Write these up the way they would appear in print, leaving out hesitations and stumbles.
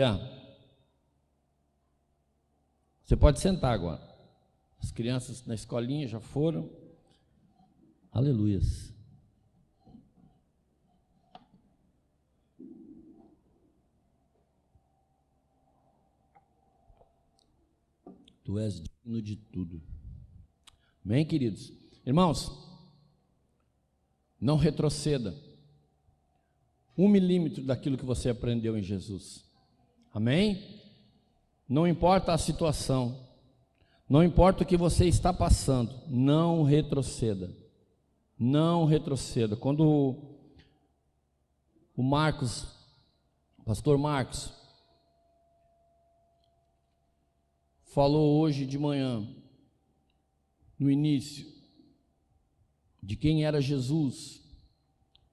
Aleluia. Você pode sentar agora. As crianças na escolinha já foram. Aleluias. Tu és digno de tudo. Amém, queridos? Irmãos, não retroceda 1 milímetro daquilo que você aprendeu em Jesus. Amém? Não importa a situação, não importa o que você está passando, não retroceda. Não retroceda. Quando o Marcos, o pastor Marcos, falou hoje de manhã, no início, de quem era Jesus,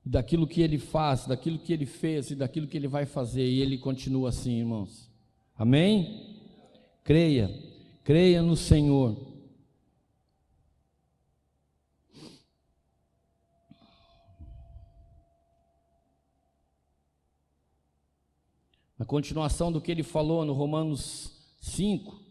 daquilo que ele faz, daquilo que ele fez e daquilo que ele vai fazer, e ele continua assim, irmãos. Amém? Creia no Senhor. Na continuação do que ele falou no Romanos 5,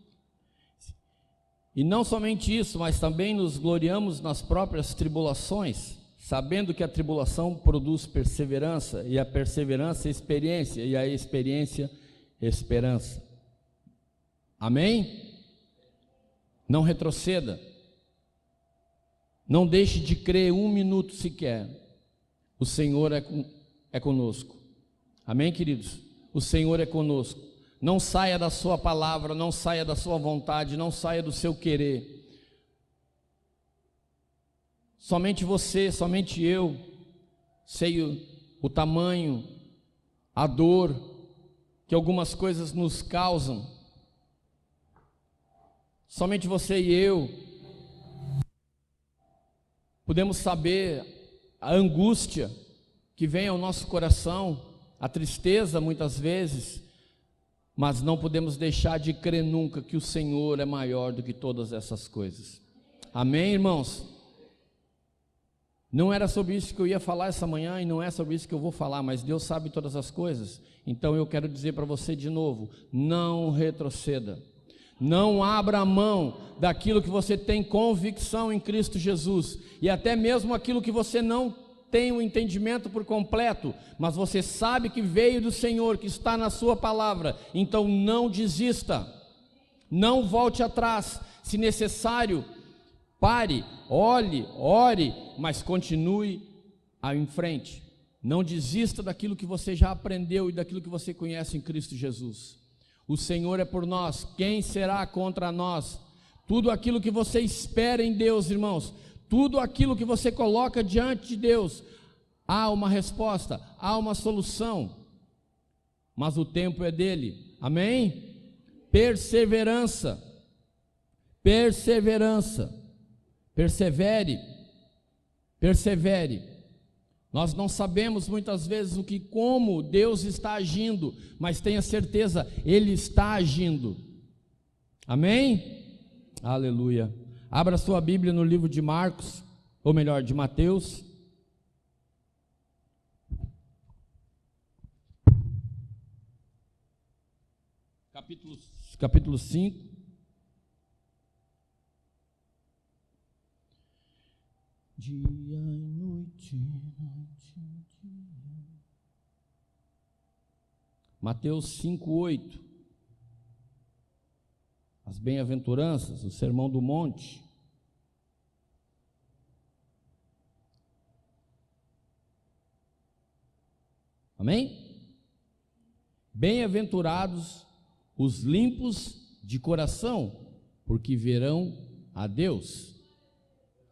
e não somente isso, mas também nos gloriamos nas próprias tribulações, sabendo que a tribulação produz perseverança, e a perseverança experiência, e a experiência esperança. Amém? Não retroceda, não deixe de crer 1 minuto sequer. O Senhor é conosco. Amém, queridos? O Senhor é conosco. Não saia da sua palavra, não saia da sua vontade, não saia do seu querer. Somente você, somente eu sei o tamanho, a dor que algumas coisas nos causam. Somente você e eu podemos saber a angústia que vem ao nosso coração, a tristeza muitas vezes, mas não podemos deixar de crer nunca que o Senhor é maior do que todas essas coisas. Amém, irmãos? Não era sobre isso que eu ia falar essa manhã e não é sobre isso que eu vou falar, mas Deus sabe todas as coisas. Então eu quero dizer para você de novo, não retroceda. Não abra mão daquilo que você tem convicção em Cristo Jesus, e até mesmo aquilo que você não tem o entendimento por completo, mas você sabe que veio do Senhor, que está na sua palavra. Então não desista, não volte atrás. Se necessário, pare, olhe, ore, mas continue em frente. Não desista daquilo que você já aprendeu e daquilo que você conhece em Cristo Jesus. O Senhor é por nós, quem será contra nós? Tudo aquilo que você espera em Deus, irmãos, tudo aquilo que você coloca diante de Deus, há uma resposta, há uma solução, mas o tempo é dele. Amém? Perseverança, persevere. Nós não sabemos muitas vezes como Deus está agindo, mas tenha certeza, Ele está agindo. Amém? Aleluia. Abra sua Bíblia no livro de Marcos, ou melhor, de Mateus. Capítulo 5. Dia e noite, noite e dia. Mateus 5:8. As bem-aventuranças, o sermão do monte. Amém? Bem-aventurados os limpos de coração, porque verão a Deus.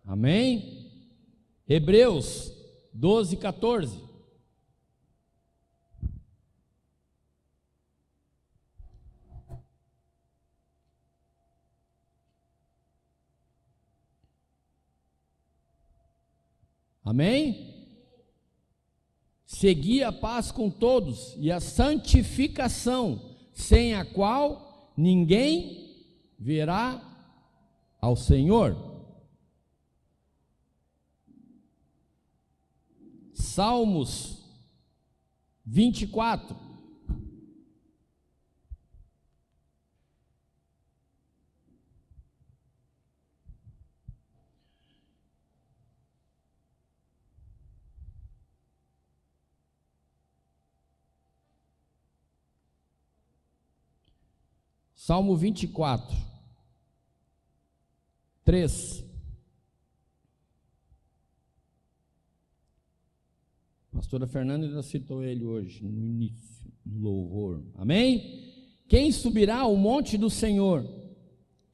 Amém? Hebreus 12:14. Amém? Segui a paz com todos e a santificação, sem a qual ninguém verá ao Senhor. Salmos 24. Salmo 24, 3. A pastora Fernanda ainda citou ele hoje, no início, no louvor. Amém? Quem subirá ao monte do Senhor?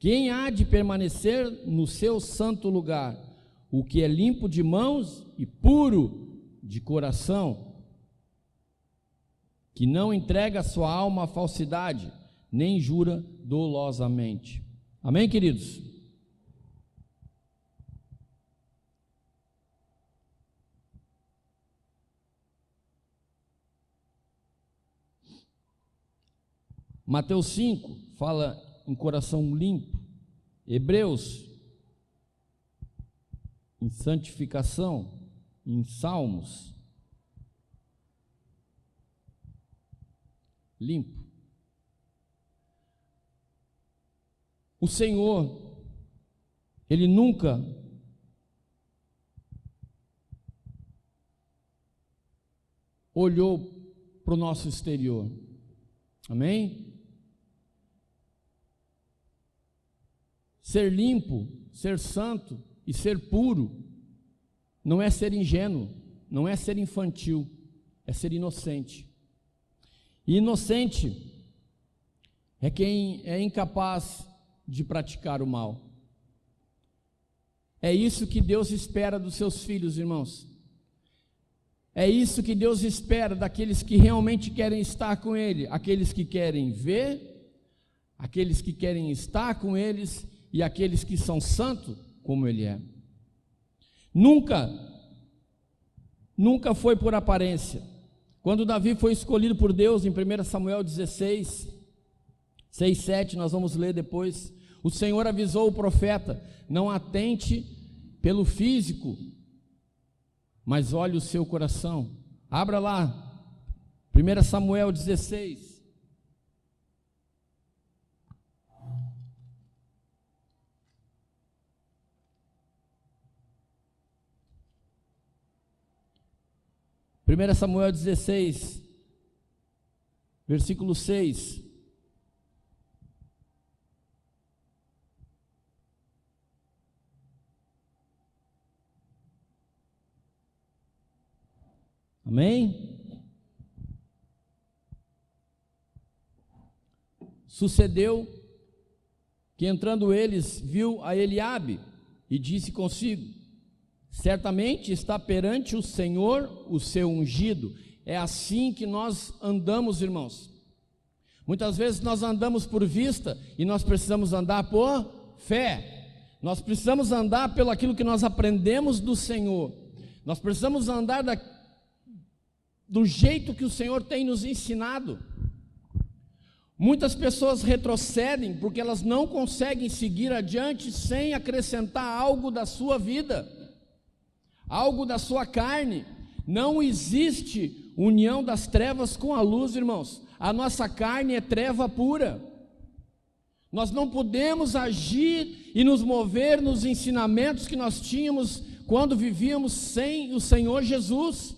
Quem há de permanecer no seu santo lugar? O que é limpo de mãos e puro de coração, que não entrega a sua alma à falsidade, nem jura dolosamente. Amém, queridos? Mateus 5 fala em coração limpo. Hebreus, em santificação. Em Salmos, limpo. O Senhor, Ele nunca olhou para o nosso exterior. Amém? Ser limpo, ser santo e ser puro não é ser ingênuo, não é ser infantil, é ser inocente. E inocente é quem é incapaz de praticar o mal. É isso que Deus espera dos seus filhos, irmãos. É isso que Deus espera daqueles que realmente querem estar com Ele, aqueles que querem ver, aqueles que querem estar com eles e aqueles que são santos como Ele é. Nunca foi por aparência. Quando Davi foi escolhido por Deus, em 1 Samuel 16, 6, 7, nós vamos ler depois, o Senhor avisou o profeta: não atente pelo físico, mas olhe o seu coração. Abra lá, 1 Samuel 16. Primeira Samuel 16, versículo 6. Amém? Sucedeu que entrando eles, viu a Eliabe e disse consigo: certamente está perante o Senhor o seu ungido. É assim que nós andamos, irmãos. Muitas vezes nós andamos por vista e nós precisamos andar por fé. Nós precisamos andar pelo aquilo que nós aprendemos do Senhor. Nós precisamos andar do jeito que o Senhor tem nos ensinado. Muitas pessoas retrocedem porque elas não conseguem seguir adiante sem acrescentar algo da sua vida, algo da sua carne. Não existe união das trevas com a luz, irmãos. A nossa carne é treva pura. Nós não podemos agir e nos mover nos ensinamentos que nós tínhamos quando vivíamos sem o Senhor Jesus.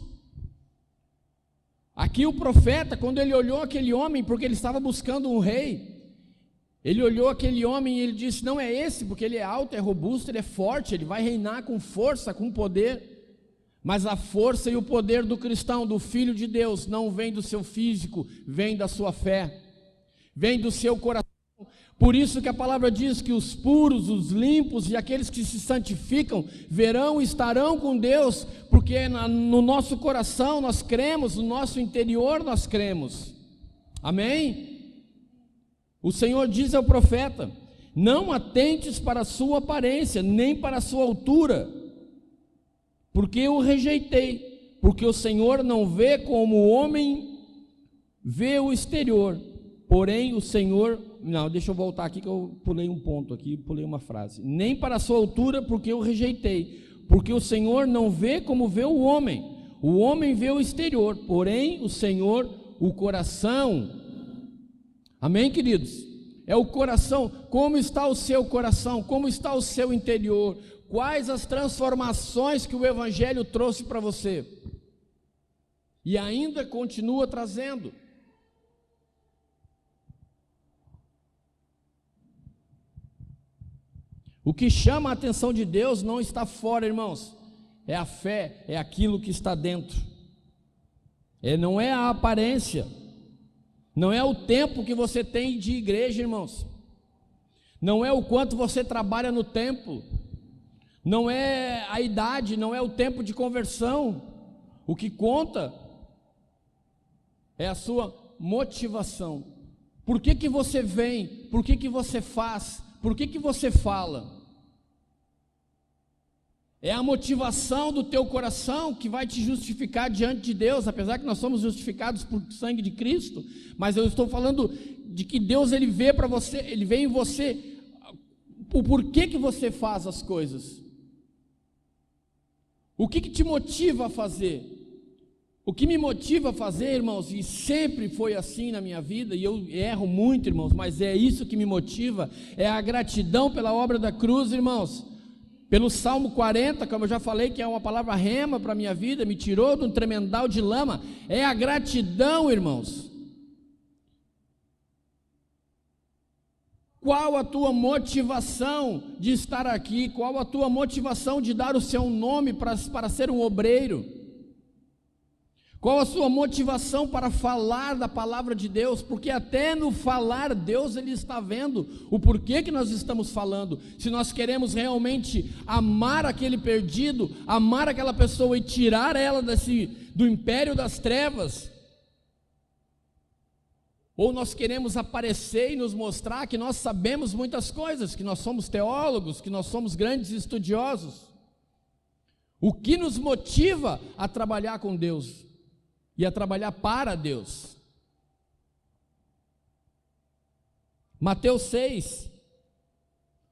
Aqui o profeta, quando ele olhou aquele homem, porque ele estava buscando um rei, ele olhou aquele homem e ele disse: não é esse, porque ele é alto, é robusto, ele é forte, ele vai reinar com força, com poder. Mas a força e o poder do cristão, do filho de Deus, não vem do seu físico, vem da sua fé, vem do seu coração. Por isso que a palavra diz que os puros, os limpos e aqueles que se santificam verão e estarão com Deus, porque no nosso coração nós cremos, no nosso interior nós cremos. Amém? O Senhor diz ao profeta: não atentes para a sua aparência, nem para a sua altura, porque eu o rejeitei, porque o Senhor não vê como o homem vê o exterior, porém o Senhor... Não, deixa eu voltar aqui que eu pulei um ponto aqui, pulei uma frase. Nem para a sua altura, porque eu rejeitei, porque o Senhor não vê como vê o homem vê o exterior, porém o Senhor o coração. Amém, queridos? É o coração. Como está o seu coração? Como está o seu interior? Quais as transformações que o Evangelho trouxe para você? E ainda continua trazendo. O que chama a atenção de Deus não está fora, irmãos, é a fé, é aquilo que está dentro, não é a aparência, não é o tempo que você tem de igreja, irmãos, não é o quanto você trabalha no templo, não é a idade, não é o tempo de conversão. O que conta é a sua motivação. Por que você vem? Por que você faz? Por que você fala? É a motivação do teu coração que vai te justificar diante de Deus, apesar que nós somos justificados por sangue de Cristo, mas eu estou falando de que Deus, Ele vê para você, Ele vê em você o porquê que você faz as coisas. O que te motiva a fazer? O que me motiva a fazer, irmãos, e sempre foi assim na minha vida, e eu erro muito, irmãos, mas é isso que me motiva, é a gratidão pela obra da cruz, irmãos. Pelo Salmo 40, como eu já falei, que é uma palavra rema para a minha vida, me tirou de um tremendal de lama, é a gratidão, irmãos. Qual a tua motivação de estar aqui? Qual a tua motivação de dar o seu nome para ser um obreiro? Qual a sua motivação para falar da palavra de Deus? Porque até no falar, Deus, Ele está vendo o porquê que nós estamos falando. Se nós queremos realmente amar aquele perdido, amar aquela pessoa e tirar ela do império das trevas, ou nós queremos aparecer e nos mostrar que nós sabemos muitas coisas, que nós somos teólogos, que nós somos grandes estudiosos. O que nos motiva a trabalhar com Deus e a trabalhar para Deus? Mateus 6,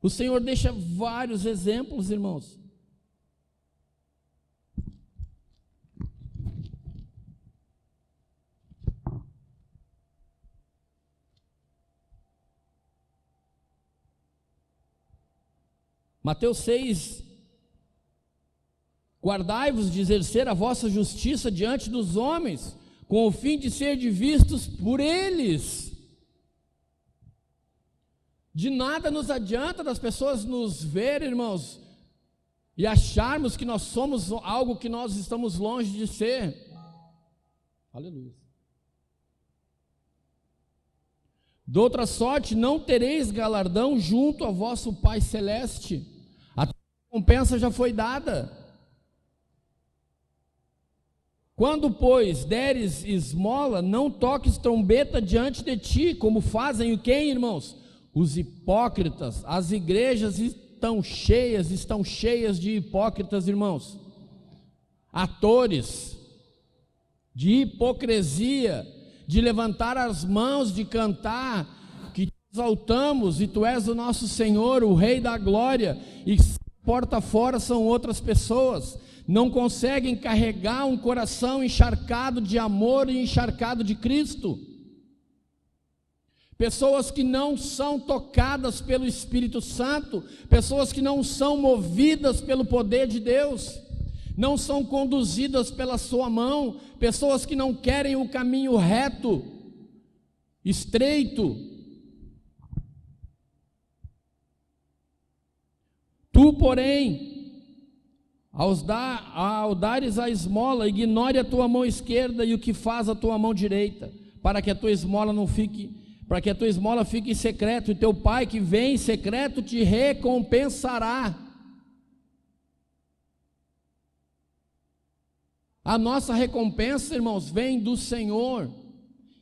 o Senhor deixa vários exemplos, irmãos. Mateus 6, guardai-vos de exercer a vossa justiça diante dos homens, com o fim de ser vistos por eles. De nada nos adianta das pessoas nos verem, irmãos, e acharmos que nós somos algo que nós estamos longe de ser. Aleluia. De outra sorte, não tereis galardão junto a vosso Pai Celeste. A recompensa já foi dada. Quando, pois, deres esmola, não toques trombeta diante de ti, como fazem quem, irmãos? Os hipócritas. As igrejas estão cheias de hipócritas, irmãos. Atores de hipocrisia, de levantar as mãos, de cantar, que te exaltamos, e tu és o nosso Senhor, o Rei da Glória, e porta fora são outras pessoas, não conseguem carregar um coração encharcado de amor e encharcado de Cristo. Pessoas que não são tocadas pelo Espírito Santo, pessoas que não são movidas pelo poder de Deus, não são conduzidas pela sua mão, pessoas que não querem o caminho reto, estreito. Tu, porém, ao dares a esmola, ignore a tua mão esquerda e o que faz a tua mão direita, para que a tua esmola fique em secreto, e teu Pai que vem em secreto te recompensará. A nossa recompensa, irmãos, vem do Senhor,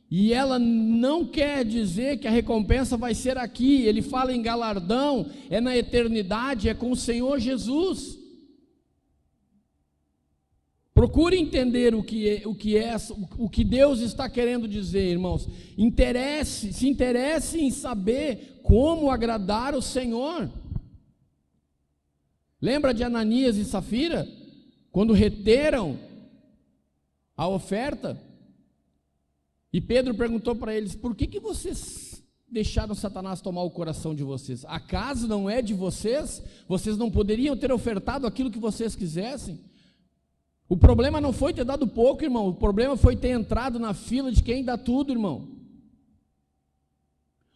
e ela não quer dizer que a recompensa vai ser aqui. Ele fala em galardão, é na eternidade, é com o Senhor Jesus. Procure entender o que Deus está querendo dizer, irmãos. Se interesse em saber como agradar o Senhor. Lembra de Ananias e Safira, quando reteram a oferta? E Pedro perguntou para eles: por que vocês deixaram Satanás tomar o coração de vocês? Acaso não é de vocês? Vocês não poderiam ter ofertado aquilo que vocês quisessem? O problema não foi ter dado pouco, irmão. O problema foi ter entrado na fila de quem dá tudo, irmão.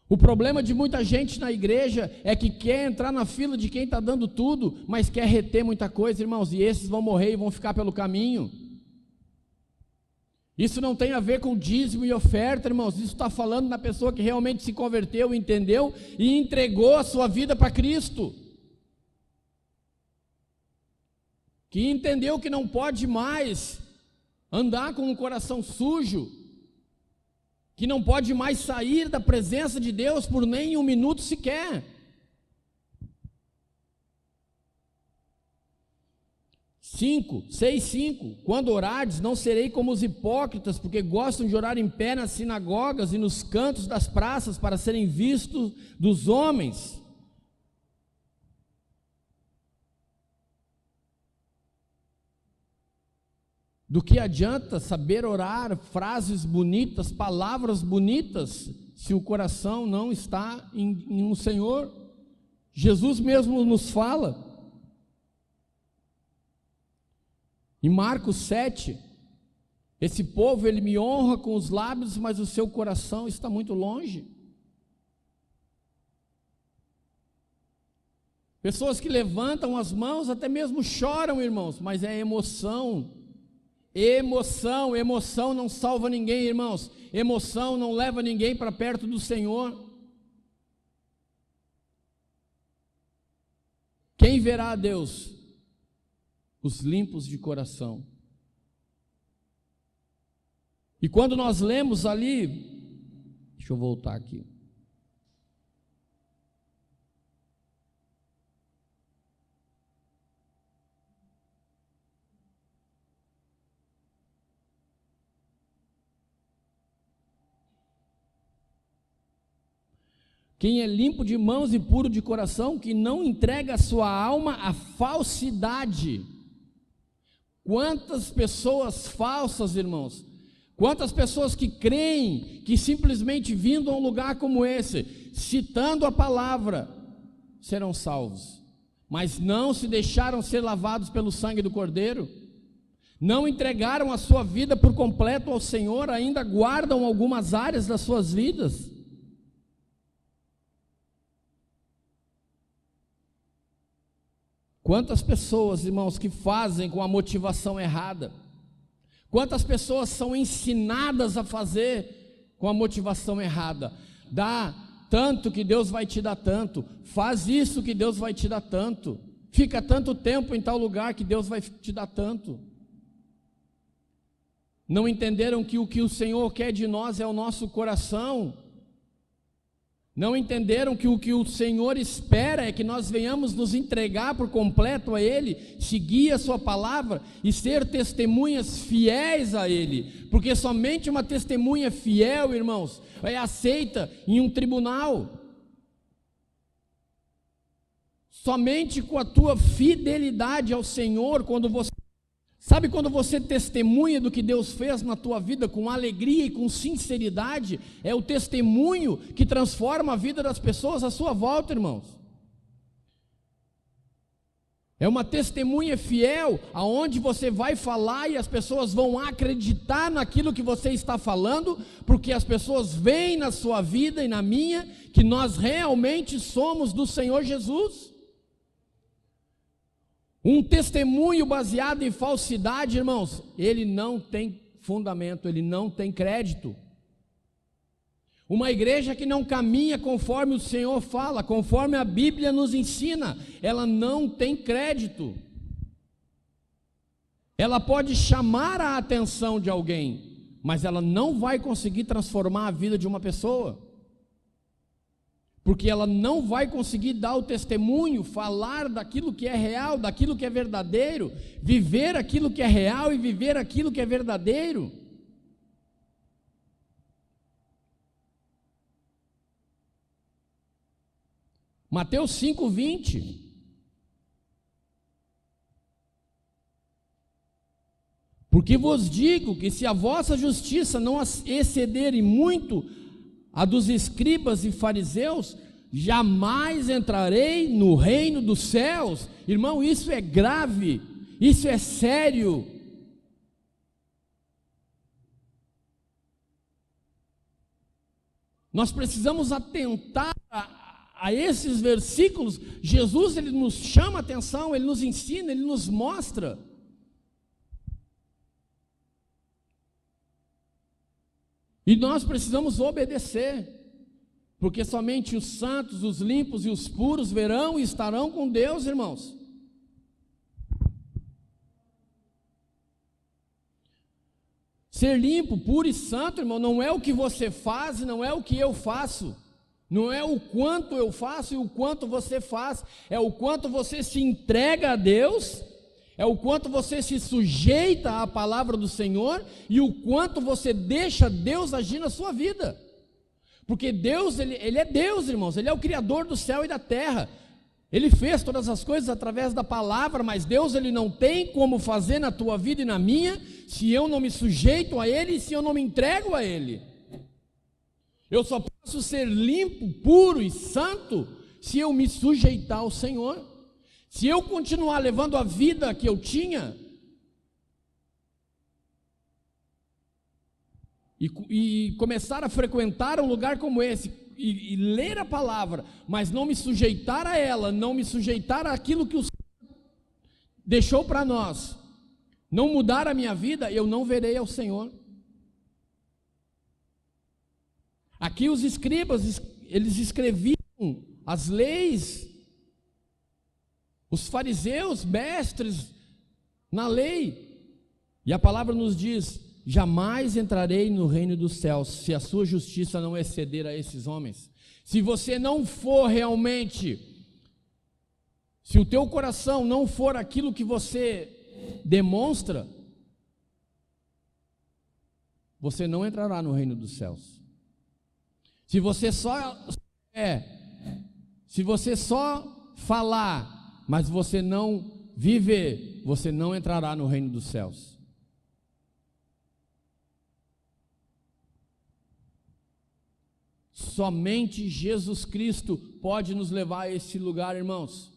O problema de muita gente na igreja é que quer entrar na fila de quem está dando tudo, mas quer reter muita coisa, irmãos, e esses vão morrer e vão ficar pelo caminho. Isso não tem a ver com dízimo e oferta, irmãos, isso está falando na pessoa que realmente se converteu, entendeu e entregou a sua vida para Cristo, que entendeu que não pode mais andar com um coração sujo, que não pode mais sair da presença de Deus por nem um minuto sequer. 6:5, quando orardes, não serei como os hipócritas, porque gostam de orar em pé nas sinagogas e nos cantos das praças, para serem vistos dos homens. Do que adianta saber orar, frases bonitas, palavras bonitas, se o coração não está em um Senhor? Jesus mesmo nos fala. Em Marcos 7, esse povo, ele me honra com os lábios, mas o seu coração está muito longe. Pessoas que levantam as mãos, até mesmo choram, irmãos, mas é emoção. Emoção não salva ninguém, irmãos. Emoção não leva ninguém para perto do Senhor. Quem verá a Deus? Os limpos de coração. E quando nós lemos ali, deixa eu voltar aqui. Quem é limpo de mãos e puro de coração, que não entrega a sua alma à falsidade. Quantas pessoas falsas, irmãos, quantas pessoas que creem que simplesmente vindo a um lugar como esse, citando a palavra, serão salvos, mas não se deixaram ser lavados pelo sangue do Cordeiro, não entregaram a sua vida por completo ao Senhor, ainda guardam algumas áreas das suas vidas. Quantas pessoas, irmãos, que fazem com a motivação errada? Quantas pessoas são ensinadas a fazer com a motivação errada? Dá tanto que Deus vai te dar tanto, faz isso que Deus vai te dar tanto, fica tanto tempo em tal lugar que Deus vai te dar tanto. Não entenderam que o Senhor quer de nós é o nosso coração. Não entenderam que o Senhor espera é que nós venhamos nos entregar por completo a Ele, seguir a sua palavra e ser testemunhas fiéis a Ele, porque somente uma testemunha fiel, irmãos, é aceita em um tribunal. Somente com a tua fidelidade ao Senhor, quando você testemunha do que Deus fez na tua vida com alegria e com sinceridade, é o testemunho que transforma a vida das pessoas à sua volta, irmãos. É uma testemunha fiel, aonde você vai falar e as pessoas vão acreditar naquilo que você está falando, porque as pessoas veem na sua vida e na minha, que nós realmente somos do Senhor Jesus. Um testemunho baseado em falsidade, irmãos, ele não tem fundamento, ele não tem crédito. Uma igreja que não caminha conforme o Senhor fala, conforme a Bíblia nos ensina, ela não tem crédito. Ela pode chamar a atenção de alguém, mas ela não vai conseguir transformar a vida de uma pessoa. Porque ela não vai conseguir dar o testemunho, falar daquilo que é real, daquilo que é verdadeiro, viver aquilo que é real e viver aquilo que é verdadeiro. Mateus 5:20. Porque vos digo que se a vossa justiça não exceder em muito a dos escribas e fariseus, jamais entrarei no reino dos céus. Irmão, isso é grave, isso é sério. Nós precisamos atentar a esses versículos. Jesus, ele nos chama a atenção, ele nos ensina, ele nos mostra. E nós precisamos obedecer, porque somente os santos, os limpos e os puros verão e estarão com Deus, irmãos. Ser limpo, puro e santo, irmão, não é o que você faz e não é o que eu faço. Não é o quanto eu faço e o quanto você faz, é o quanto você se entrega a Deus, é o quanto você se sujeita à palavra do Senhor e o quanto você deixa Deus agir na sua vida. Porque Deus, ele é Deus, irmãos, Ele é o Criador do céu e da terra. Ele fez todas as coisas através da palavra, mas Deus, Ele não tem como fazer na tua vida e na minha, se eu não me sujeito a Ele e se eu não me entrego a Ele. Eu só posso ser limpo, puro e santo, se eu me sujeitar ao Senhor. Se eu continuar levando a vida que eu tinha, e começar a frequentar um lugar como esse, e ler a palavra, mas não me sujeitar a ela, não me sujeitar àquilo que o Senhor deixou para nós, não mudar a minha vida, eu não verei ao Senhor. Aqui os escribas, eles escreviam as leis, os fariseus, mestres na lei, e a palavra nos diz: jamais entrarei no reino dos céus, se a sua justiça não exceder a esses homens. Se você não for realmente, se o teu coração não for aquilo que você demonstra, você não entrará no reino dos céus. Se você só falar, mas você não viver, você não entrará no reino dos céus. Somente Jesus Cristo pode nos levar a esse lugar, irmãos.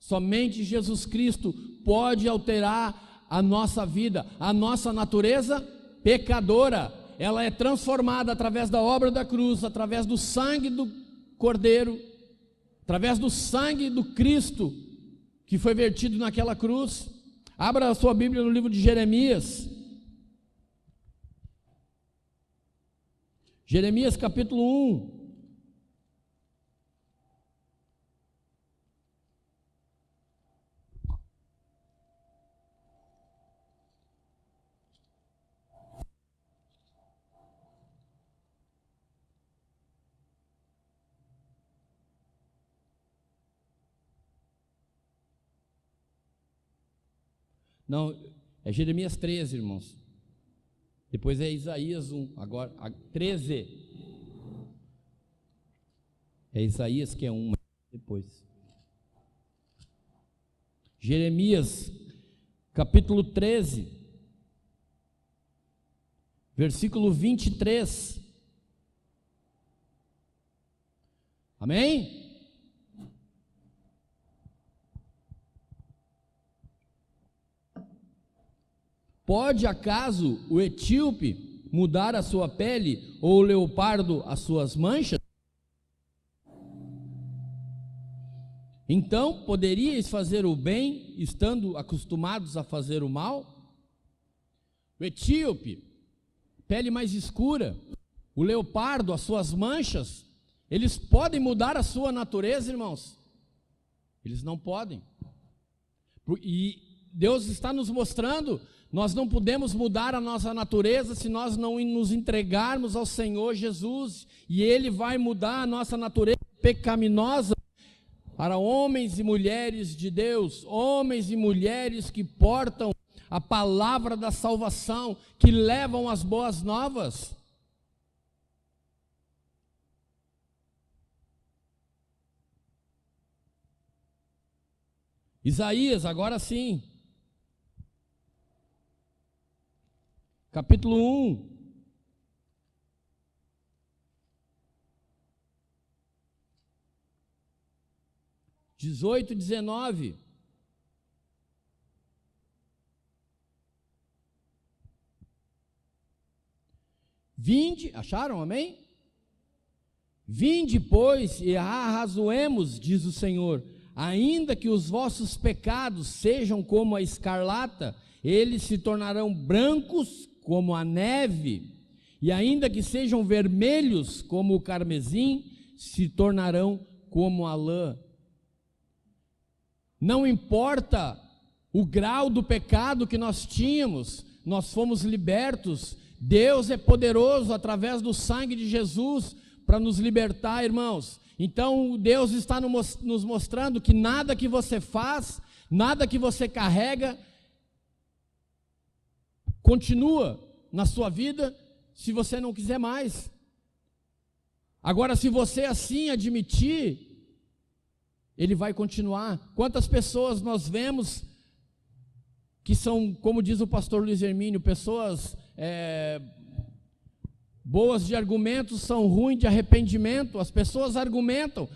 Somente Jesus Cristo pode alterar a nossa vida, a nossa natureza pecadora. Ela é transformada através da obra da cruz, através do sangue do Cordeiro, através do sangue do Cristo que foi vertido naquela cruz. Abra a sua Bíblia no livro de Jeremias. Jeremias capítulo 1. Não, é Jeremias 13, irmãos. Depois é Isaías 1, agora 13. É Isaías que é 1, depois. Jeremias, capítulo 13, versículo 23. Amém? Pode acaso o etíope mudar a sua pele, ou o leopardo as suas manchas? Então poderíeis fazer o bem, estando acostumados a fazer o mal? O etíope, pele mais escura, o leopardo, as suas manchas, eles podem mudar a sua natureza, irmãos? Eles não podem. E Deus está nos mostrando, nós não podemos mudar a nossa natureza se nós não nos entregarmos ao Senhor Jesus, e Ele vai mudar a nossa natureza pecaminosa para homens e mulheres de Deus, homens e mulheres que portam a palavra da salvação, que levam as boas novas. Isaías, agora sim, capítulo 1, (18 e 19). Vinde, acharam? Amém? Vinde, pois, e arrazoemos, diz o Senhor, ainda que os vossos pecados sejam como a escarlata, eles se tornarão brancos como a neve, e ainda que sejam vermelhos como o carmesim, se tornarão como a lã. Não importa o grau do pecado que nós tínhamos, nós fomos libertos. Deus é poderoso através do sangue de Jesus para nos libertar, irmãos. Então Deus está nos mostrando que nada que você faz, nada que você carrega, continua na sua vida se você não quiser mais. Agora, se você assim admitir, ele vai continuar. Quantas pessoas nós vemos que são, como diz o pastor Luiz Hermínio, pessoas boas de argumentos são ruins de arrependimento. As pessoas argumentam,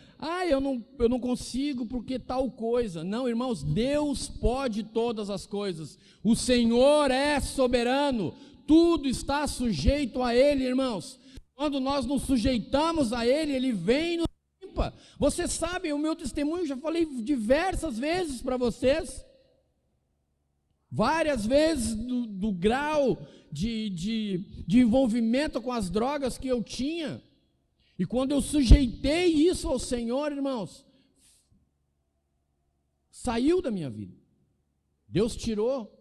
eu não consigo porque tal coisa. Não, irmãos, Deus pode todas as coisas. O Senhor é soberano, tudo está sujeito a Ele, irmãos. Quando nós nos sujeitamos a Ele, Ele vem e nos limpa. Vocês sabem, o meu testemunho, já falei diversas vezes para vocês, várias vezes do grau de envolvimento com as drogas que eu tinha, e quando eu sujeitei isso ao Senhor, irmãos, saiu da minha vida, Deus tirou.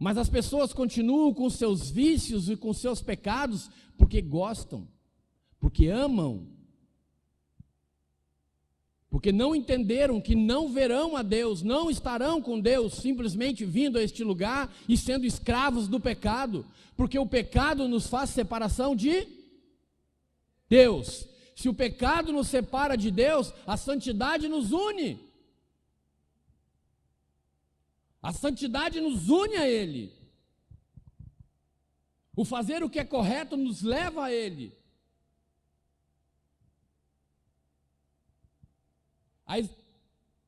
Mas as pessoas continuam com seus vícios e com seus pecados, porque gostam, porque amam, porque não entenderam que não verão a Deus, não estarão com Deus, simplesmente vindo a este lugar e sendo escravos do pecado, porque o pecado nos faz separação de Deus. Se o pecado nos separa de Deus, a santidade nos une. A santidade nos une a Ele. O fazer o que é correto nos leva a Ele. Aí,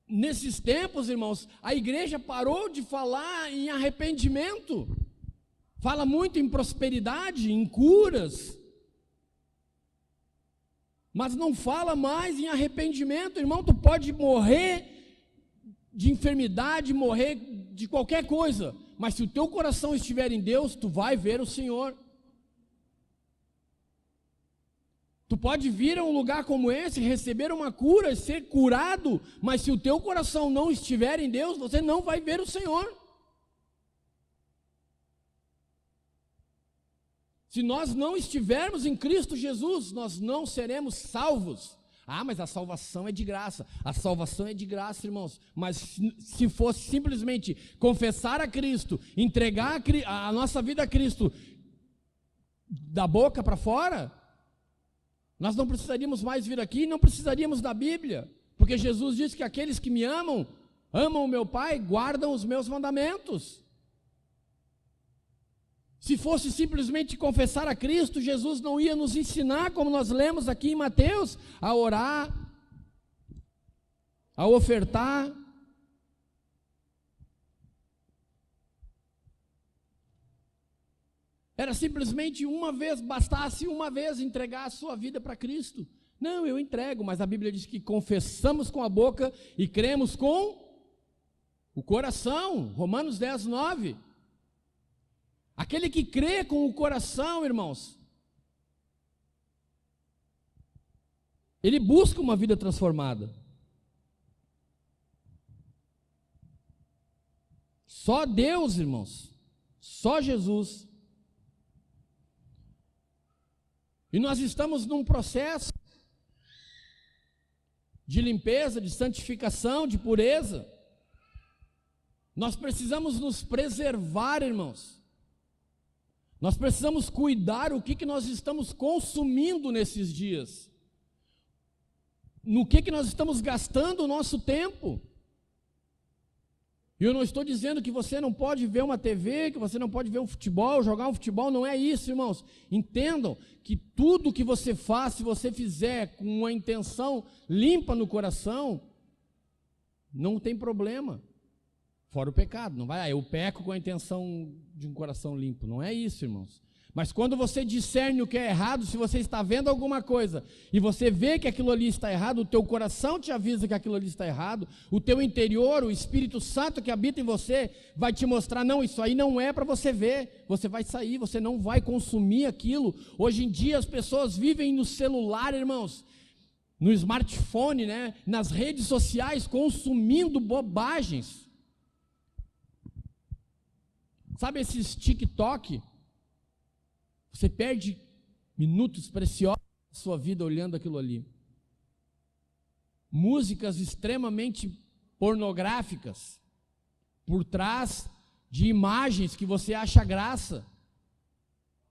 nesses tempos, irmãos, a igreja parou de falar em arrependimento. Fala muito em prosperidade, em curas, mas não fala mais em arrependimento. Irmão, tu pode morrer de enfermidade, morrer de qualquer coisa, mas se o teu coração estiver em Deus, tu vai ver o Senhor. Tu pode vir a um lugar como esse, receber uma cura, ser curado, mas se o teu coração não estiver em Deus, você não vai ver o Senhor. Se nós não estivermos em Cristo Jesus, nós não seremos salvos. Mas a salvação é de graça. A salvação é de graça, irmãos. Mas se fosse simplesmente confessar a Cristo, entregar a nossa vida a Cristo da boca para fora, nós não precisaríamos mais vir aqui, não precisaríamos da Bíblia, porque Jesus disse que aqueles que me amam, amam o meu Pai, guardam os meus mandamentos. Se fosse simplesmente confessar a Cristo, Jesus não ia nos ensinar, como nós lemos aqui em Mateus, a orar, a ofertar. Era simplesmente uma vez, bastasse uma vez entregar a sua vida para Cristo. Não, eu entrego, mas a Bíblia diz que confessamos com a boca e cremos com o coração. Romanos 10, 9. Aquele que crê com o coração, irmãos, ele busca uma vida transformada. Só Deus, irmãos, só Jesus. E nós estamos num processo de limpeza, de santificação, de pureza. Nós precisamos nos preservar, irmãos. Nós precisamos cuidar o que nós estamos consumindo nesses dias. No que nós estamos gastando o nosso tempo. E eu não estou dizendo que você não pode ver uma TV, que você não pode ver um futebol, jogar um futebol, não é isso, irmãos. Entendam que tudo que você faz, se você fizer com uma intenção limpa no coração, não tem problema. Fora o pecado, não vai, eu peco com a intenção de um coração limpo, não é isso, irmãos. Mas quando você discerne o que é errado, se você está vendo alguma coisa e você vê que aquilo ali está errado, o teu coração te avisa que aquilo ali está errado, o teu interior, o Espírito Santo que habita em você, vai te mostrar, não, isso aí não é para você ver, você vai sair, você não vai consumir aquilo. Hoje em dia as pessoas vivem no celular, irmãos, no smartphone, né, nas redes sociais, consumindo bobagens. Sabe esses TikTok? Você perde minutos preciosos da sua vida olhando aquilo ali. Músicas extremamente pornográficas, por trás de imagens que você acha graça.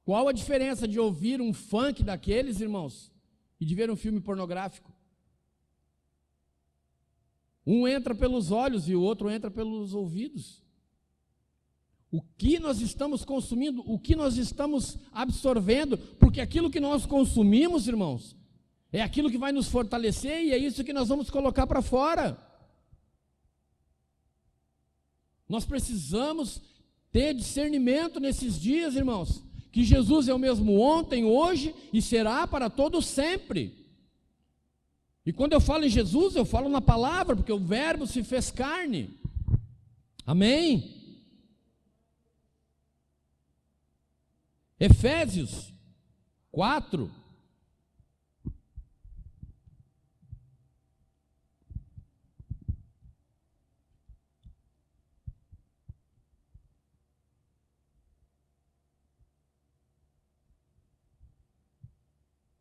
Qual a diferença de ouvir um funk daqueles, irmãos, e de ver um filme pornográfico? Um entra pelos olhos e o outro entra pelos ouvidos. O que nós estamos consumindo, o que nós estamos absorvendo, porque aquilo que nós consumimos, irmãos, é aquilo que vai nos fortalecer e é isso que nós vamos colocar para fora. Nós precisamos ter discernimento nesses dias, irmãos, que Jesus é o mesmo ontem, hoje e será para todo sempre. E quando eu falo em Jesus, eu falo na palavra, porque o Verbo se fez carne. Amém? Efésios 4.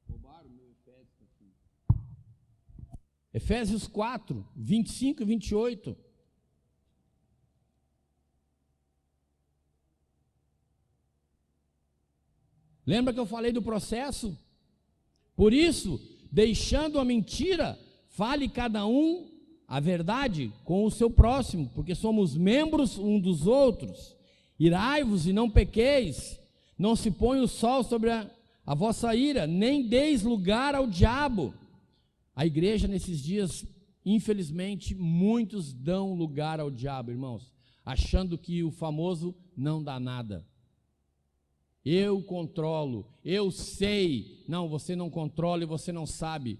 Roubaram meu Efésios aqui. Efésios 4, 25 e 28. Lembra que eu falei do processo? Por isso, deixando a mentira, fale cada um a verdade com o seu próximo, porque somos membros um dos outros. Irai-vos e não pequeis, não se põe o sol sobre a vossa ira, nem deis lugar ao diabo. A igreja nesses dias, infelizmente, muitos dão lugar ao diabo, irmãos, achando que o famoso não dá nada. Eu controlo, eu sei. Não, você não controla e você não sabe.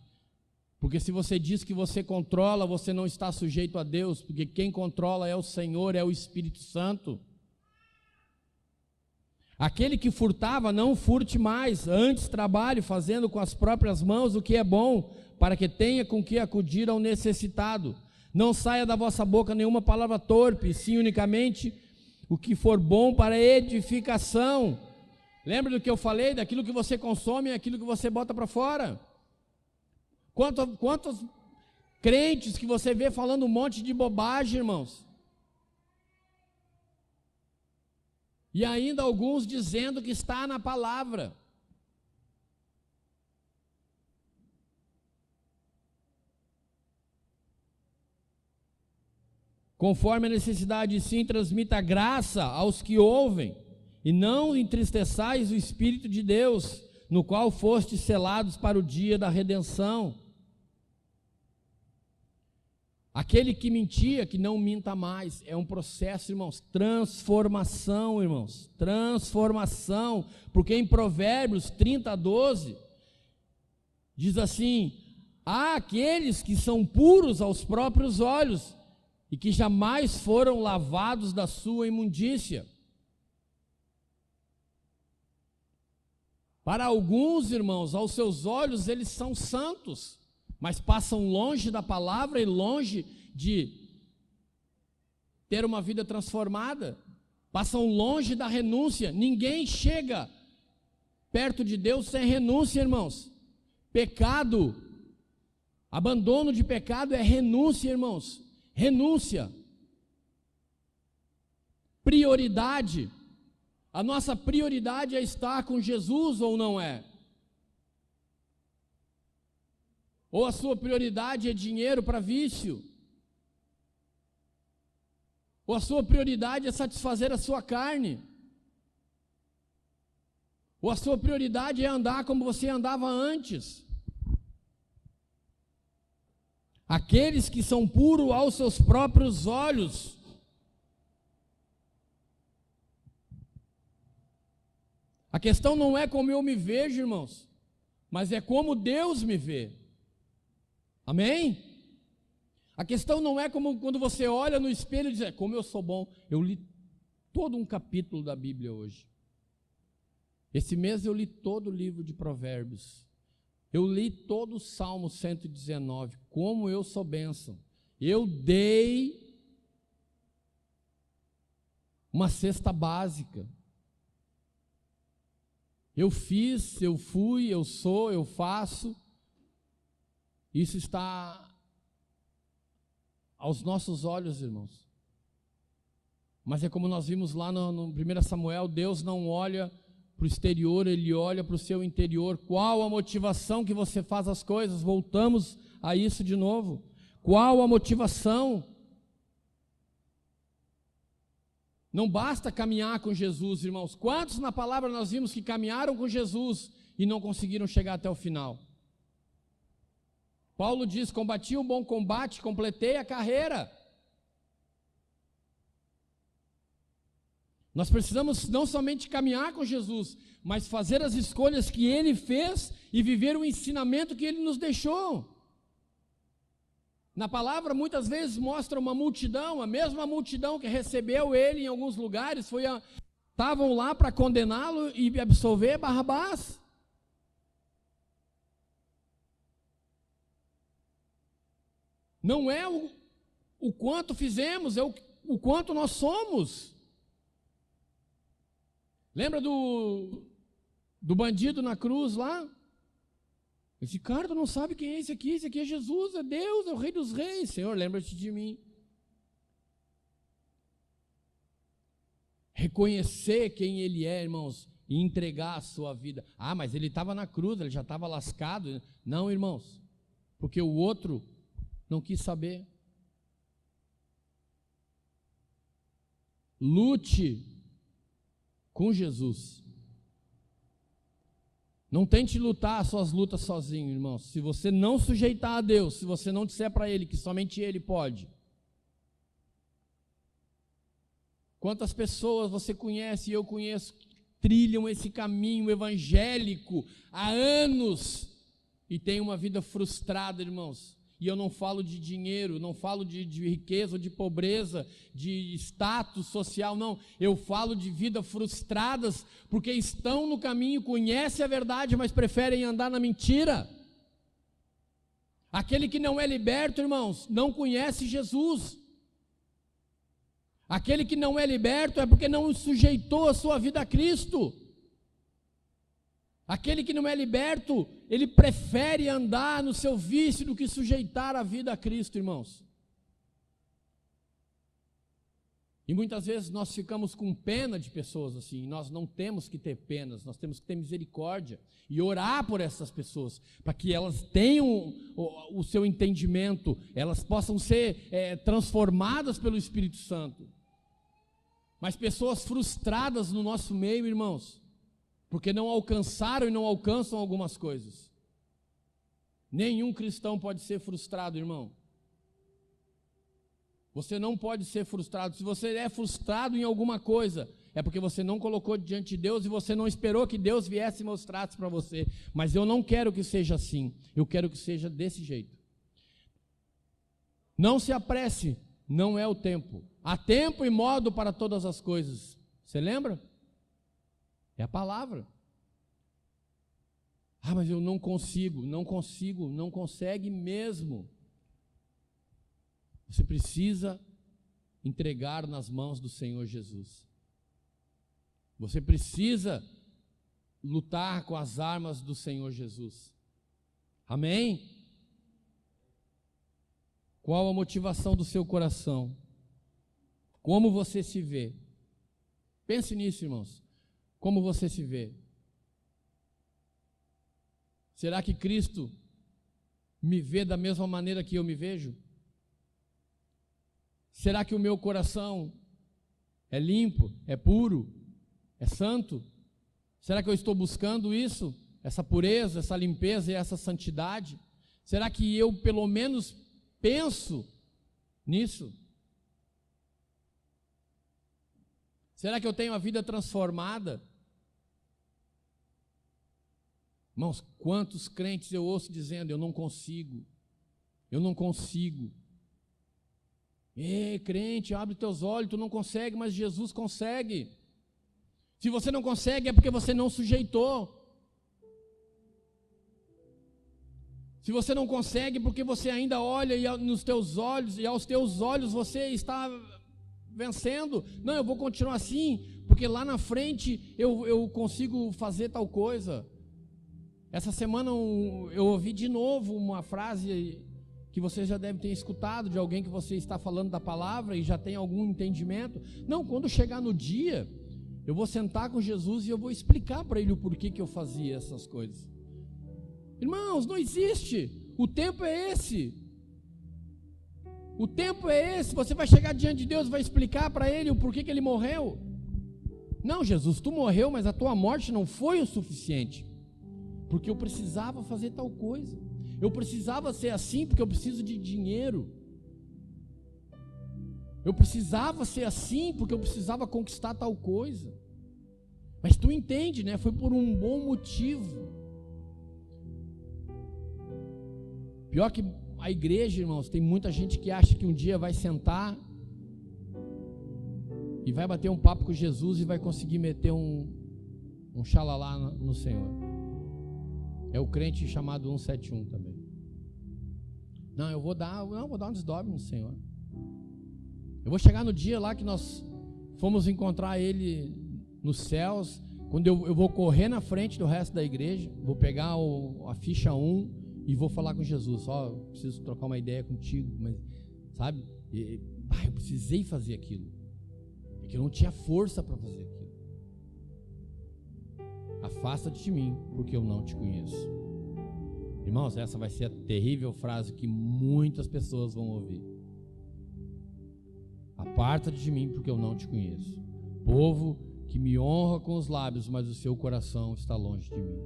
Porque se você diz que você controla, você não está sujeito a Deus, porque quem controla é o Senhor, é o Espírito Santo. Aquele que furtava, não furte mais, antes trabalhe fazendo com as próprias mãos o que é bom, para que tenha com que acudir ao necessitado. Não saia da vossa boca nenhuma palavra torpe, sim unicamente o que for bom para edificação. Lembra do que eu falei? Daquilo que você consome é aquilo que você bota para fora. Quantos crentes que você vê falando um monte de bobagem, irmãos? E ainda alguns dizendo que está na palavra. Conforme a necessidade, sim, transmita graça aos que ouvem. E não entristeçais o Espírito de Deus, no qual fostes selados para o dia da redenção. Aquele que mentia, que não minta mais. É um processo, irmãos, transformação, irmãos, transformação. Porque em Provérbios 30:12, diz assim: há aqueles que são puros aos próprios olhos, e que jamais foram lavados da sua imundícia. Para alguns, irmãos, aos seus olhos eles são santos, mas passam longe da palavra e longe de ter uma vida transformada, passam longe da renúncia. Ninguém chega perto de Deus sem renúncia, irmãos. Pecado, abandono de pecado é renúncia, irmãos, renúncia. Prioridade. A nossa prioridade é estar com Jesus ou não é? Ou a sua prioridade é dinheiro para vício? Ou a sua prioridade é satisfazer a sua carne? Ou a sua prioridade é andar como você andava antes? Aqueles que são puros aos seus próprios olhos. A questão não é como eu me vejo, irmãos, mas é como Deus me vê. Amém? A questão não é como quando você olha no espelho e diz, como eu sou bom. Eu li todo um capítulo da Bíblia hoje. Esse mês eu li todo o livro de Provérbios. Eu li todo o Salmo 119. Como eu sou bênção. Eu dei uma cesta básica. Eu fiz, eu fui, eu sou, eu faço. Isso está aos nossos olhos, irmãos. Mas é como nós vimos lá no 1 Samuel, Deus não olha para o exterior, Ele olha para o seu interior. Qual a motivação que você faz as coisas? Voltamos a isso de novo. Qual a motivação? Não basta caminhar com Jesus, irmãos. Quantos na palavra nós vimos que caminharam com Jesus e não conseguiram chegar até o final? Paulo diz, combati o bom combate, completei a carreira. Nós precisamos não somente caminhar com Jesus, mas fazer as escolhas que Ele fez e viver o ensinamento que Ele nos deixou. Na palavra muitas vezes mostra uma multidão, a mesma multidão que recebeu Ele em alguns lugares, estavam lá para condená-lo e absolver Barrabás. Não é o quanto fizemos, é o quanto nós somos. Lembra do bandido na cruz lá? Esse cara, tu não sabe quem é esse aqui é Jesus, é Deus, é o Rei dos Reis. Senhor, lembra-te de mim. Reconhecer quem Ele é, irmãos, e entregar a sua vida. Ah, mas Ele estava na cruz, Ele já estava lascado. Não, irmãos, porque o outro não quis saber. Lute com Jesus. Não tente lutar as suas lutas sozinho, irmãos. Se você não sujeitar a Deus, se você não disser para Ele que somente Ele pode. Quantas pessoas você conhece e eu conheço que trilham esse caminho evangélico há anos e têm uma vida frustrada, irmãos. E eu não falo de dinheiro, não falo de riqueza ou de pobreza, de status social, não. Eu falo de vidas frustradas, porque estão no caminho, conhecem a verdade, mas preferem andar na mentira. Aquele que não é liberto, irmãos, não conhece Jesus. Aquele que não é liberto é porque não sujeitou a sua vida a Cristo. Aquele que não é liberto, ele prefere andar no seu vício do que sujeitar a vida a Cristo, irmãos. E muitas vezes nós ficamos com pena de pessoas assim. Nós não temos que ter penas, nós temos que ter misericórdia e orar por essas pessoas, para que elas tenham o seu entendimento, elas possam ser transformadas pelo Espírito Santo. Mas pessoas frustradas no nosso meio, irmãos, porque não alcançaram e não alcançam algumas coisas. Nenhum cristão pode ser frustrado, irmão. Você não pode ser frustrado. Se você é frustrado em alguma coisa, é porque você não colocou diante de Deus e você não esperou que Deus viesse e mostrasse para você. Mas eu não quero que seja assim. Eu quero que seja desse jeito. Não se apresse, não é o tempo. Há tempo e modo para todas as coisas. Você lembra? É a palavra. Ah, mas eu não consigo, não consegue mesmo. Você precisa entregar nas mãos do Senhor Jesus. Você precisa lutar com as armas do Senhor Jesus. Amém? Qual a motivação do seu coração? Como você se vê? Pense nisso, irmãos. Como você se vê? Será que Cristo me vê da mesma maneira que eu me vejo? Será que o meu coração é limpo, é puro, é santo? Será que eu estou buscando isso? Essa pureza, essa limpeza e essa santidade? Será que eu pelo menos penso nisso? Será que eu tenho a vida transformada? Irmãos, quantos crentes eu ouço dizendo: eu não consigo, eu não consigo. Ei, crente, abre teus olhos, tu não consegue, mas Jesus consegue. Se você não consegue é porque você não sujeitou. Se você não consegue é porque você ainda olha e nos teus olhos, e aos teus olhos você está vencendo. Não, eu vou continuar assim, porque lá na frente eu consigo fazer tal coisa. Essa semana eu ouvi de novo uma frase que você já deve ter escutado de alguém que você está falando da palavra e já tem algum entendimento. Não, quando chegar no dia, eu vou sentar com Jesus e eu vou explicar para ele o porquê que eu fazia essas coisas. Irmãos, não existe. O tempo é esse. O tempo é esse. Você vai chegar diante de Deus e vai explicar para ele o porquê que ele morreu. Não, Jesus, tu morreu, mas a tua morte não foi o suficiente. Porque eu precisava fazer tal coisa. Eu precisava ser assim porque eu preciso de dinheiro. Eu precisava ser assim porque eu precisava conquistar tal coisa. Mas tu entende, né? Foi por um bom motivo. Pior que a igreja, irmãos, tem muita gente que acha que um dia vai sentar e vai bater um papo com Jesus e vai conseguir meter um xalalá no Senhor. É o crente chamado 171 também. Não, eu vou dar um desdobre no Senhor. Eu vou chegar no dia lá que nós fomos encontrar Ele nos céus, quando eu vou correr na frente do resto da igreja, vou pegar a ficha 1 e vou falar com Jesus. Eu preciso trocar uma ideia contigo, mas, sabe, eu precisei fazer aquilo, porque eu não tinha força para fazer aquilo. Afasta-te de mim, porque eu não te conheço. Irmãos, essa vai ser a terrível frase que muitas pessoas vão ouvir. Aparta-te de mim, porque eu não te conheço. Povo que me honra com os lábios, mas o seu coração está longe de mim.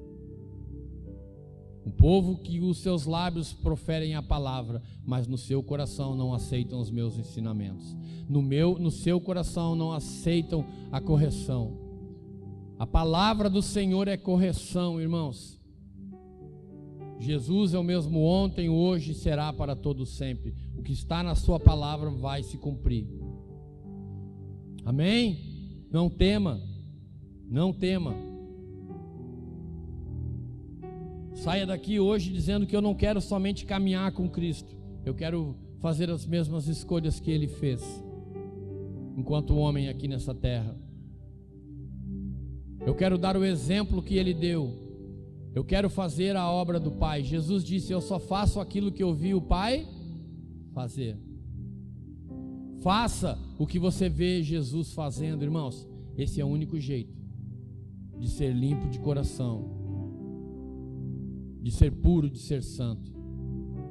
Um povo que os seus lábios proferem a palavra, mas no seu coração não aceitam os meus ensinamentos. No seu coração não aceitam a correção. A palavra do Senhor é correção, irmãos. Jesus é o mesmo ontem, hoje e será para todo sempre. O que está na sua palavra vai se cumprir. Amém? Não tema. Não tema. Saia daqui hoje dizendo que eu não quero somente caminhar com Cristo. Eu quero fazer as mesmas escolhas que Ele fez, enquanto homem aqui nessa terra. Eu quero dar o exemplo que Ele deu. Eu quero fazer a obra do Pai. Jesus disse: eu só faço aquilo que eu vi o Pai fazer. Faça o que você vê Jesus fazendo, irmãos. Esse é o único jeito de ser limpo de coração, de ser puro, de ser santo.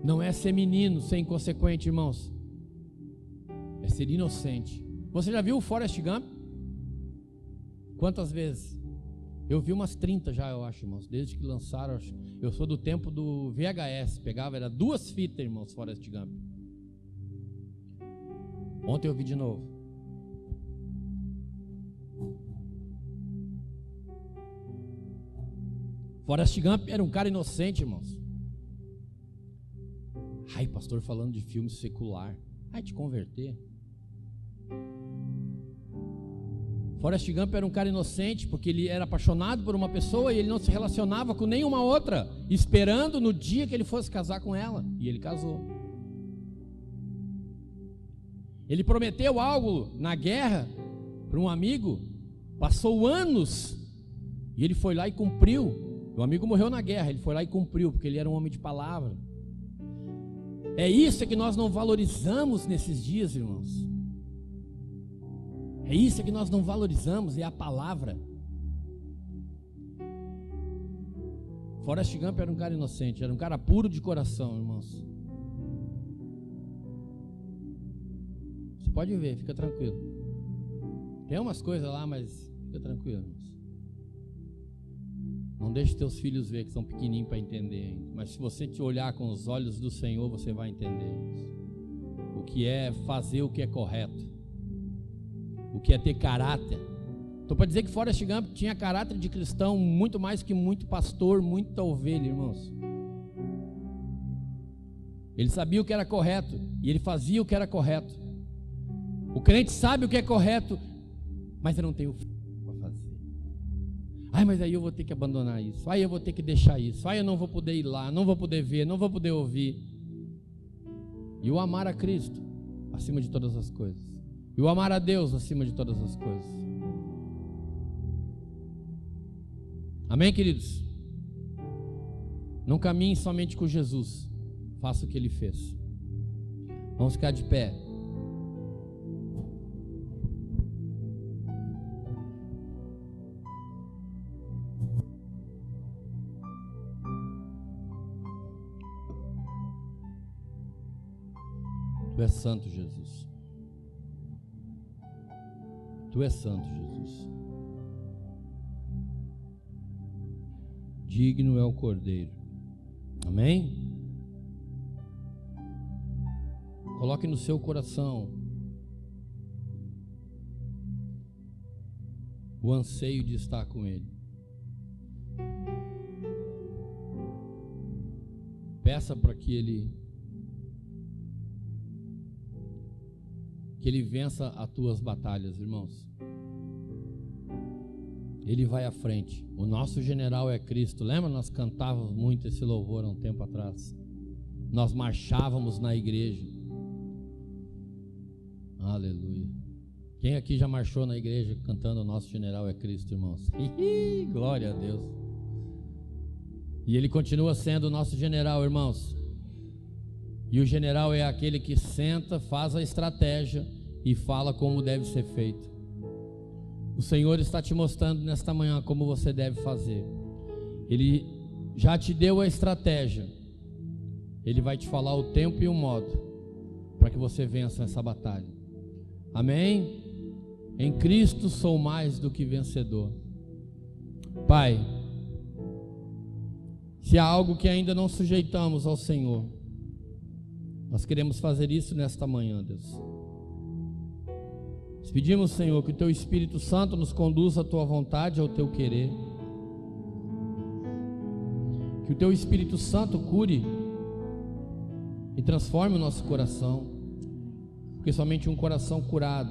Não é ser menino, ser inconsequente, irmãos. É ser inocente. Você já viu o Forrest Gump? Quantas vezes? Eu vi umas 30 já, eu acho, irmãos. Desde que lançaram, eu sou do tempo do VHS. Pegava, era 2 fitas, irmãos, Forrest Gump. Ontem eu vi de novo. Forrest Gump era um cara inocente, irmãos. Ai, pastor, falando de filme secular. Vai te converter. Forrest Gump era um cara inocente porque ele era apaixonado por uma pessoa e ele não se relacionava com nenhuma outra, esperando no dia que ele fosse casar com ela. E ele casou. Ele prometeu algo na guerra para um amigo, passou anos e ele foi lá e cumpriu. O amigo morreu na guerra, ele foi lá e cumpriu, porque ele era um homem de palavra. É isso que nós não valorizamos nesses dias, irmãos. É isso que nós não valorizamos, é a palavra. Forrest Gump era um cara inocente, era um cara puro de coração, irmãos. Você pode ver, fica tranquilo. Tem umas coisas lá, mas fica tranquilo, irmãos. Não deixe teus filhos ver, que são pequenininhos para entender ainda. Mas se você te olhar com os olhos do Senhor, você vai entender, irmãos. O que é fazer o que é correto, o que é ter caráter, Estou para dizer que Forrest Gump tinha caráter de cristão muito mais que muito pastor, muita ovelha, irmãos. Ele sabia o que era correto e ele fazia o que era correto. O crente sabe o que é correto, mas eu não tenho para fazer. Ai, mas aí eu vou ter que abandonar isso. Ai, eu vou ter que deixar isso. Ai, eu não vou poder ir lá, não vou poder ver, não vou poder ouvir. E o amar a Cristo acima de todas as coisas. E o amar a Deus acima de todas as coisas. Amém, queridos? Não caminhe somente com Jesus. Faça o que Ele fez. Vamos ficar de pé. Tu és santo, Jesus. Tu és santo, Jesus. Digno é o Cordeiro. Amém? Coloque no seu coração o anseio de estar com Ele. Peça para que Ele vença as tuas batalhas, irmãos. Ele vai à frente. O nosso general é Cristo. Lembra? Nós cantávamos muito esse louvor há um tempo atrás. Nós marchávamos na igreja. Aleluia. Quem aqui já marchou na igreja cantando o nosso general é Cristo, irmãos? Glória a Deus. E Ele continua sendo o nosso general, irmãos. E o general é aquele que senta, faz a estratégia e fala como deve ser feito. O Senhor está te mostrando nesta manhã como você deve fazer. Ele já te deu a estratégia. Ele vai te falar o tempo e o modo para que você vença essa batalha. Amém? Em Cristo sou mais do que vencedor. Pai, se há algo que ainda não sujeitamos ao Senhor, nós queremos fazer isso nesta manhã, Deus. Nós pedimos, Senhor, que o Teu Espírito Santo nos conduza à Tua vontade, ao Teu querer. Que o Teu Espírito Santo cure e transforme o nosso coração. Porque somente um coração curado,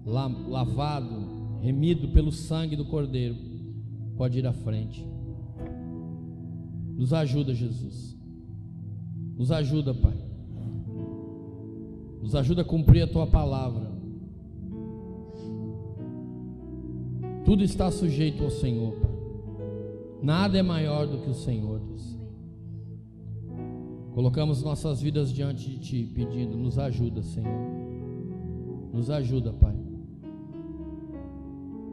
lavado, remido pelo sangue do Cordeiro, pode ir à frente. Nos ajuda, Jesus. Nos ajuda, Pai. Nos ajuda a cumprir a Tua palavra. Tudo está sujeito ao Senhor, Pai. Nada é maior do que o Senhor, Deus. Colocamos nossas vidas diante de Ti, pedindo, nos ajuda, Senhor. Nos ajuda, Pai.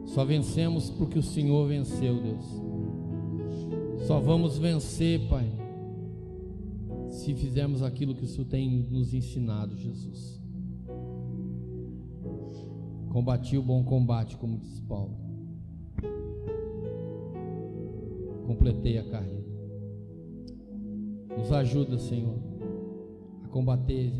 Só vencemos porque o Senhor venceu, Deus. Só vamos vencer, Pai, se fizermos aquilo que o Senhor tem nos ensinado, Jesus. Combati o bom combate, como diz Paulo. Completei a carreira. Nos ajuda, Senhor, a combater